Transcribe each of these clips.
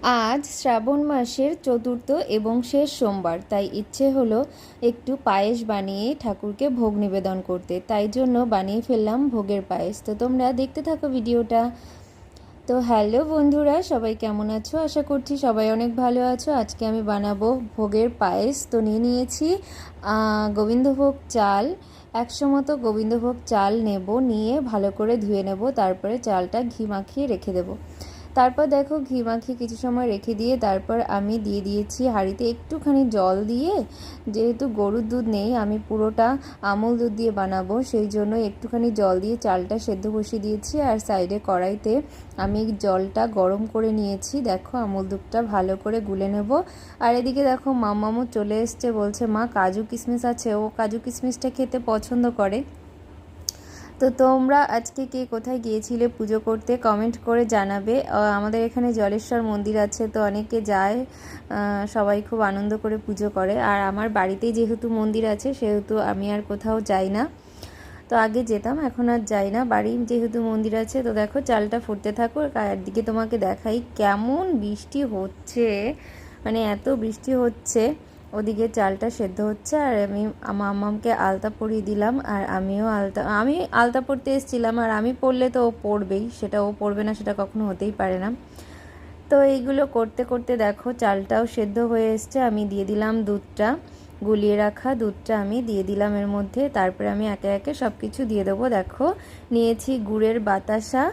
আজ শ্রাবণ মাসের চতুর্থ এবং শেষ সোমবার, তাই ইচ্ছে হলো একটু পায়েস বানিয়ে ঠাকুরকে ভোগ নিবেদন করতে। তাই জন্য বানিয়ে ফেললাম ভোগের পায়েস। তো তোমরা দেখতে থাকো ভিডিওটা। তো হ্যালো বন্ধুরা, সবাই কেমন আছো? আশা করছি সবাই অনেক ভালো আছো। আজকে আমি বানাবো ভোগের পায়েস। তো নিয়েছি গোবিন্দভোগ চাল, 100 মতো গোবিন্দভোগ চাল নেব, নিয়ে ভালো করে ধুয়ে নেব। তারপরে চালটা ঘি মাখিয়ে রেখে দেবো। তারপর দেখো ঘি মাখিয়ে কিছু সময় রেখে দিয়ে তারপর আমি দিয়ে দিয়েছি হাঁড়িতে একটুখানি জল দিয়ে। যেহেতু গরুর দুধ নেই, আমি পুরোটা আমুল দুধ দিয়ে বানাবো, সেই জন্য একটুখানি জল দিয়ে চালটা সেদ্ধ বসিয়ে দিয়েছি। আর সাইডে কড়াইতে আমি জলটা গরম করে নিয়েছি। দেখো আমুল দুধটা ভালো করে গুলে নেব। আর এদিকে দেখো মাম্মামও চলে এসছে, বলছে মা কাজু কিশমিশ আছে, ও কাজু কিশমিশটা খেতে পছন্দ করে। তো তোমরা আজকে কে কোথায় গিয়েছিলে পুজো করতে কমেন্ট করে জানাবে। আমাদের এখানে জলেশ্বর মন্দির আছে, তো অনেকে যায়, সবাই খুব আনন্দ করে পুজো করে। আর আমার বাড়িতেই যেহেতু মন্দির আছে, সেহেতু আমি আর কোথাও যাই না। তো আগে যেতাম, এখন আর যাই না, বাড়ি যেহেতু মন্দির আছে। তো দেখো চালটা ফুটতে থাকো। আর দিকে তোমাকে দেখাই কেমন বৃষ্টি হচ্ছে, মানে এত বৃষ্টি হচ্ছে। ওদিকে চালটা সেদ্ধ হচ্ছে আর আমি আমার আম্মামকে আলতা পরিয়ে দিলাম। আর আমি আলতা পরতে এসেছিলাম, আর আমি পরলে তো ও পরবেই, সেটা ও পরবে না সেটা কখনো হতেই পারে না। তো এইগুলো করতে করতে দেখো চালটাও সেদ্ধ হয়ে এসছে। আমি দিয়ে দিলাম দুধটা, গুলিয়ে রাখা দুধটা আমি দিয়ে দিলাম এর মধ্যে। তারপরে আমি একে একে সব কিছু দিয়ে দেবো। দেখো নিয়েছি গুড়ের বাতাসা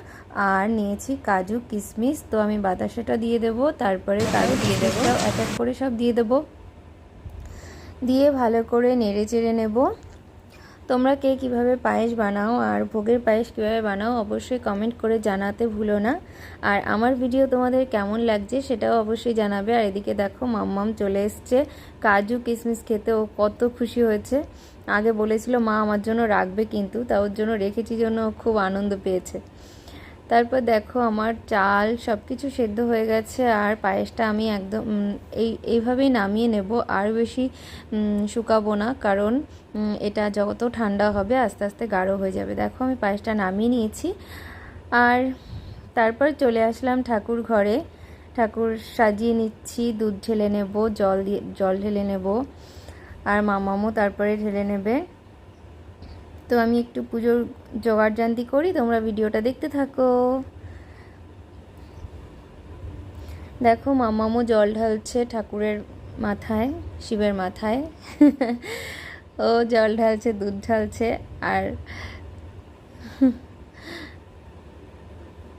আর নিয়েছি কাজু কিশমিশ। তো আমি বাতাসাটা দিয়ে দেবো, তারপরে কাজু দিয়ে দেবো, এক এক করে সব দিয়ে দেবো। দিয়ে ভালো করে নেড়ে চেড়ে নেব। তোমরা কে কীভাবে পায়েস বানাও আর ভোগের পায়েস কীভাবে বানাও অবশ্যই কমেন্ট করে জানাতে ভুলো না। আর আমার ভিডিও তোমাদের কেমন লাগছে সেটাও অবশ্যই জানাবে। আর এদিকে দেখো মাম্মাম চলে এসছে কাজু কিশমিশ খেতে, ও কত খুশি হয়েছে। আগে বলেছিল মা আমার জন্য রাখবে, কিন্তু তা ওর জন্য রেখেছি জন্য খুব আনন্দ পেয়েছে। তারপর দেখো আমার চাল সব কিছু সেদ্ধ হয়ে গেছে। আর পায়েসটা আমি একদম এইভাবেই নামিয়ে নেব, আর বেশি শুকাবো না, কারণ এটা যত ঠান্ডা হবে আস্তে আস্তে গাঢ় হয়ে যাবে। দেখো আমি পায়েসটা নামিয়ে নিয়েছি। আর তারপর চলে আসলাম ঠাকুর ঘরে, ঠাকুর সাজিয়ে নিচ্ছি। দুধ ঢেলে নেব, জল ঢেলে নেব, আর মামামও তারপরে ঢেলে নেবে। তো আমি একটু পুজোর জোগাড়জান্তি করি, তোমরা ভিডিওটা দেখতে থাকো। দেখো মামামও জল ঢালছে ঠাকুরের মাথায়, শিবের মাথায়। ও জল ঢালছে, দুধ ঢালছে। আর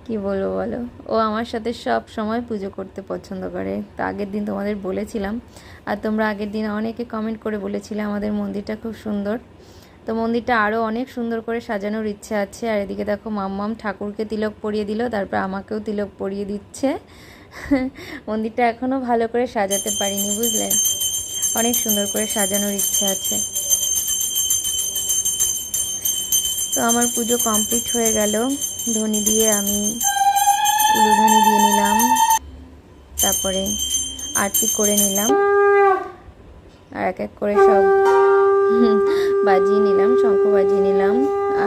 কি বলবো বলো, ও আমার সাথে সব সময় পুজো করতে পছন্দ করে। তো আগের দিন তোমাদের বলেছিলাম, আর তোমরা আগের দিন অনেকে কমেন্ট করে বলেছিলে আমাদের মন্দিরটা খুব সুন্দর। তো মন্দিরটা আরও অনেক সুন্দর করে সাজানোর ইচ্ছে আছে। আর এদিকে দেখো মাম্মাম ঠাকুরকে তিলক পরিয়ে দিল, তারপর আমাকেও তিলক পরিয়ে দিচ্ছে। মন্দিরটা এখনও ভালো করে সাজাতে পারিনি, বুঝলে, অনেক সুন্দর করে সাজানোর ইচ্ছে আছে। তো আমার পুজো কমপ্লিট হয়ে গেল। ধ্বনি দিয়ে আমি উলুধ্বনি দিয়ে নিলাম, তারপরে আরতি করে নিলাম, আর এক এক করে সব বাজিয়ে নিলাম, শঙ্খ বাজিয়ে নিলাম।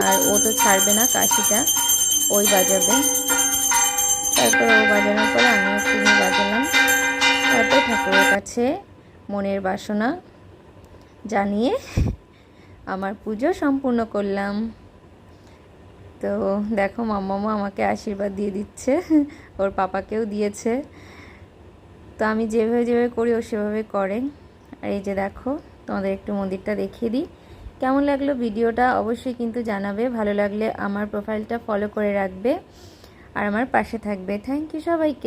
আর ও তো ছাড়বে না কাশিটা, ওই বাজাবে। তারপর ও বাজানোর পরে আমিও একটু বাজালাম। তারপর ঠাকুরের কাছে মনের বাসনা জানিয়ে আমার পুজো সম্পূর্ণ করলাম। তো দেখো মাম্মামও আমাকে আশীর্বাদ দিয়ে দিচ্ছে, ওর পাপাকেও দিয়েছে। তো আমি যেভাবে করি ও সেভাবে করে। আর এই যে দেখো তোমাদের একটু মন্দিরটা দেখিয়ে দিই। কেমন লাগলো ভিডিওটা অবশ্যই কিন্তু জানাবে। ভালো লাগলে আমার প্রোফাইলটা ফলো করে রাখবে আর আমার পাশে থাকবে। থ্যাংক ইউ সবাইকে।